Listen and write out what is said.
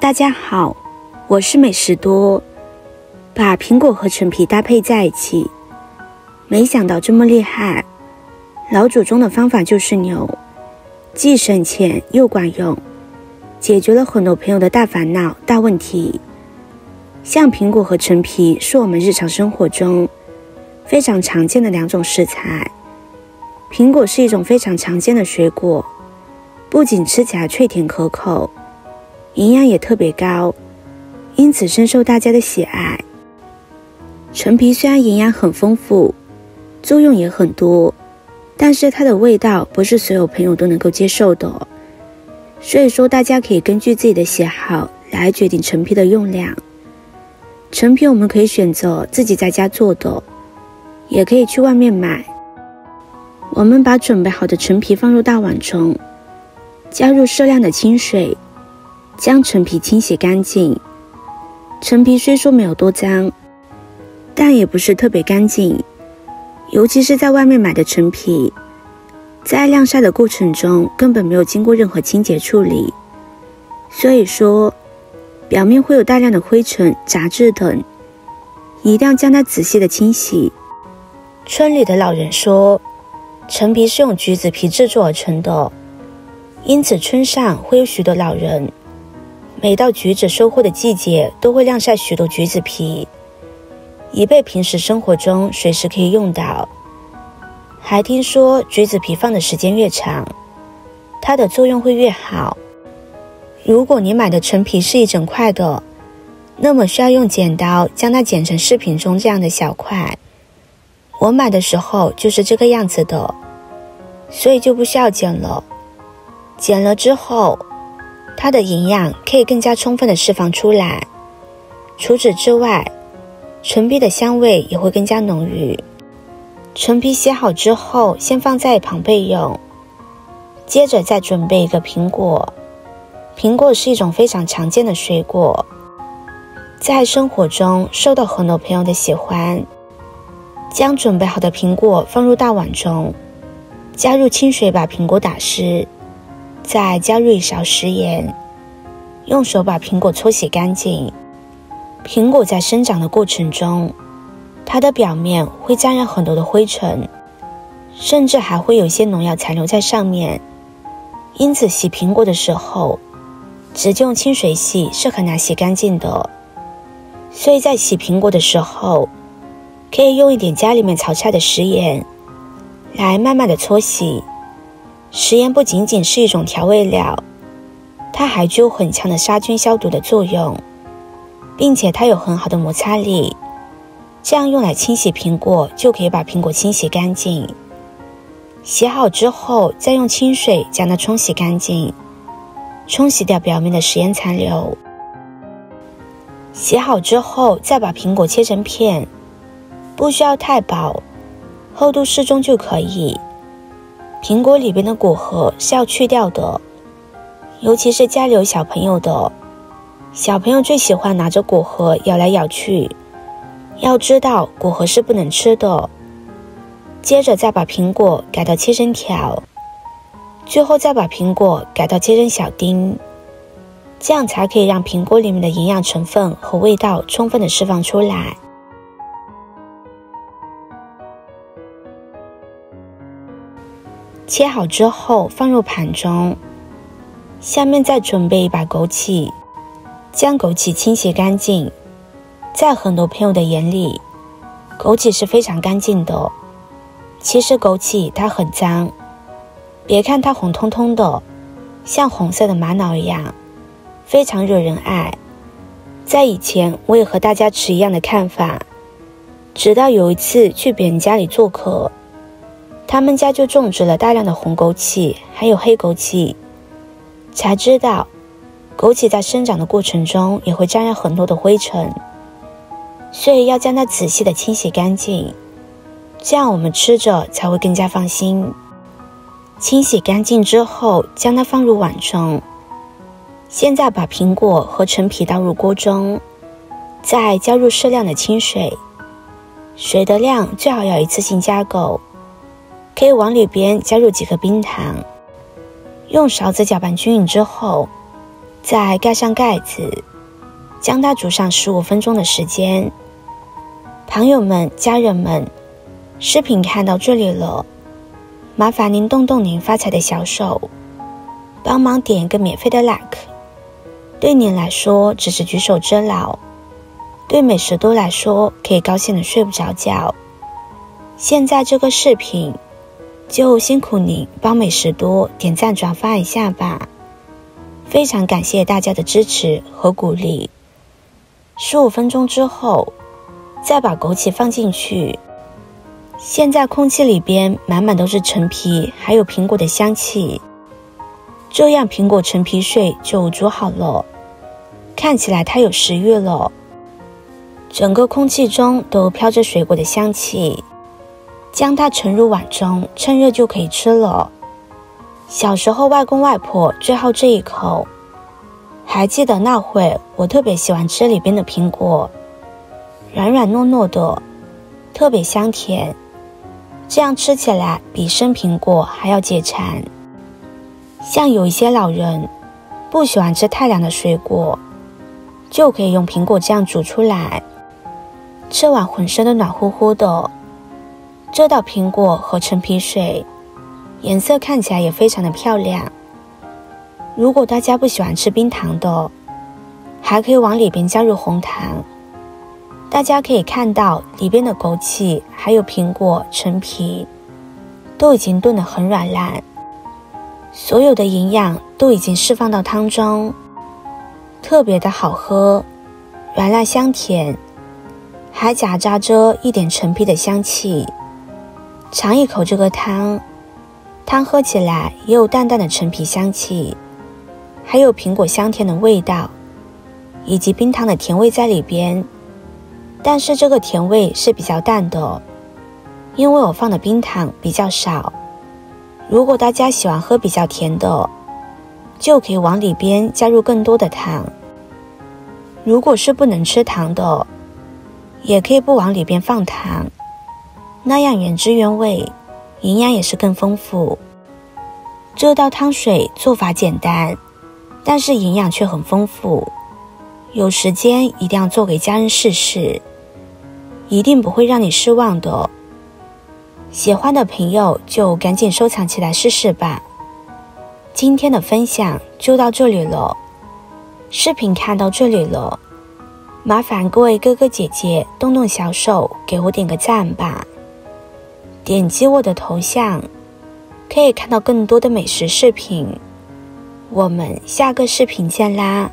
大家好，我是美食多。把苹果和陈皮搭配在一起，没想到这么厉害。老祖宗的方法就是牛，既省钱又管用，解决了很多朋友的大烦恼、大问题。像苹果和陈皮是我们日常生活中非常常见的两种食材。苹果是一种非常常见的水果，不仅吃起来脆甜可口，营养也特别高，因此深受大家的喜爱。陈皮虽然营养很丰富，作用也很多，但是它的味道不是所有朋友都能够接受的，所以说大家可以根据自己的喜好来决定陈皮的用量。陈皮我们可以选择自己在家做的，也可以去外面买。我们把准备好的陈皮放入大碗中，加入适量的清水，将陈皮清洗干净。陈皮虽说没有多脏，但也不是特别干净，尤其是在外面买的陈皮，在晾晒的过程中根本没有经过任何清洁处理，所以说表面会有大量的灰尘、杂质等，一定要将它仔细的清洗。村里的老人说，陈皮是用橘子皮制作而成的，因此村上会有许多老人每到橘子收获的季节都会晾晒许多橘子皮，以备平时生活中随时可以用到。还听说橘子皮放的时间越长，它的作用会越好。如果你买的陈皮是一整块的，那么需要用剪刀将它剪成视频中这样的小块。我买的时候就是这个样子的，所以就不需要剪了。剪了之后，它的营养可以更加充分的释放出来。除此之外，陈皮的香味也会更加浓郁。陈皮洗好之后，先放在一旁备用。接着再准备一个苹果。苹果是一种非常常见的水果，在生活中受到很多朋友的喜欢。将准备好的苹果放入大碗中，加入清水把苹果打湿，再加入1勺食盐，用手把苹果搓洗干净。苹果在生长的过程中，它的表面会沾染很多的灰尘，甚至还会有一些农药残留在上面，因此洗苹果的时候，直接用清水洗是很难洗干净的。所以在洗苹果的时候，可以用一点家里面炒菜的食盐来慢慢的搓洗。食盐不仅仅是一种调味料，它还具有很强的杀菌消毒的作用，并且它有很好的摩擦力，这样用来清洗苹果就可以把苹果清洗干净。洗好之后，再用清水将它冲洗干净，冲洗掉表面的食盐残留。洗好之后，再把苹果切成片，不需要太薄，厚度适中就可以。苹果里边的果核是要去掉的，尤其是家里有小朋友的，小朋友最喜欢拿着果核咬来咬去，要知道果核是不能吃的。接着再把苹果改到切成条，最后再把苹果改到切成小丁，这样才可以让苹果里面的营养成分和味道充分的释放出来。切好之后放入盘中，下面再准备一把枸杞，将枸杞清洗干净。在很多朋友的眼里，枸杞是非常干净的，其实枸杞它很脏，别看它红彤彤的，像红色的玛瑙一样，非常惹人爱。在以前我也和大家持一样的看法，直到有一次去别人家里做客，他们家就种植了大量的红枸杞还有黑枸杞，才知道枸杞在生长的过程中也会沾染很多的灰尘，所以要将它仔细的清洗干净，这样我们吃着才会更加放心。清洗干净之后，将它放入碗中。现在把苹果和陈皮倒入锅中，再加入适量的清水，水的量最好要一次性加够，可以往里边加入几颗冰糖，用勺子搅拌均匀之后，再盖上盖子，将它煮上15分钟的时间。朋友们、家人们，视频看到这里了，麻烦您动动您发财的小手，帮忙点一个免费的 like。 对您来说只是举手之劳，对美食多来说可以高兴的睡不着觉。现在这个视频就辛苦您帮美食多点赞转发一下吧，非常感谢大家的支持和鼓励。15分钟之后再把枸杞放进去，现在空气里边满满都是陈皮还有苹果的香气，这样苹果陈皮水就煮好了，看起来太有食欲了。整个空气中都飘着水果的香气，将它盛入碗中，趁热就可以吃了。小时候外公外婆最好这一口，还记得那会我特别喜欢吃里边的苹果，软软糯糯的，特别香甜，这样吃起来比生苹果还要解馋。像有一些老人不喜欢吃太凉的水果，就可以用苹果这样煮出来，吃完浑身都暖乎乎的。这道苹果和陈皮水颜色看起来也非常的漂亮。如果大家不喜欢吃冰糖的，还可以往里边加入红糖。大家可以看到里边的枸杞还有苹果、陈皮都已经炖得很软烂，所有的营养都已经释放到汤中，特别的好喝，软烂香甜，还夹杂着一点陈皮的香气。尝一口这个汤，汤喝起来也有淡淡的陈皮香气，还有苹果香甜的味道，以及冰糖的甜味在里边。但是这个甜味是比较淡的，因为我放的冰糖比较少。如果大家喜欢喝比较甜的，就可以往里边加入更多的糖。如果是不能吃糖的，也可以不往里边放糖，那样原汁原味，营养也是更丰富。这道汤水做法简单，但是营养却很丰富，有时间一定要做给家人试试，一定不会让你失望的。喜欢的朋友就赶紧收藏起来试试吧。今天的分享就到这里了，视频看到这里了，麻烦各位哥哥姐姐动动小手给我点个赞吧。点击我的头像可以看到更多的美食视频，我们下个视频见啦。